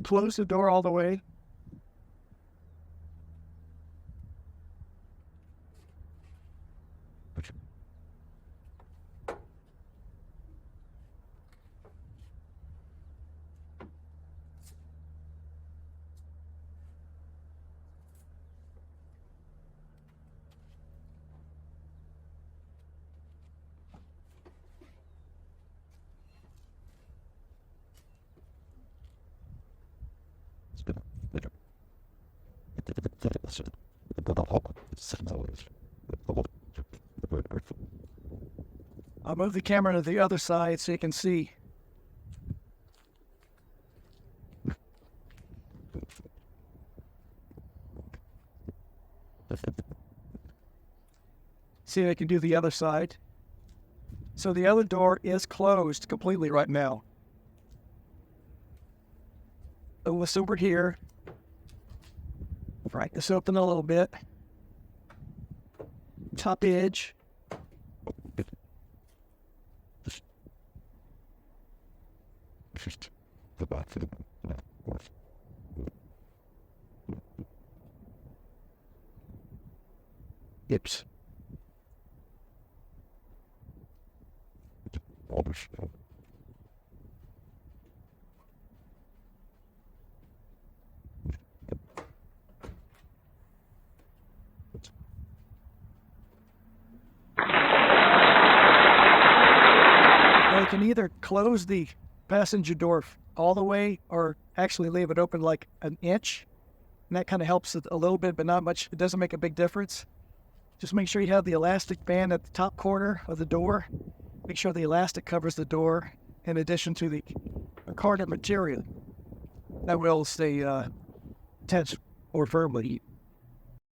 Close the door all the way. I'll move the camera to the other side so you can see. See, I can do the other side. So the other door is closed completely right now. Let's over here. Right this open a little bit. Top edge. Yips. Now you can either close the passenger door all the way or actually leave it open like an inch. And that kind of helps it a little bit, but not much. It doesn't make a big difference. Just make sure you have the elastic band at the top corner of the door. Make sure the elastic covers the door in addition to the carded material. That will stay attached more firmly.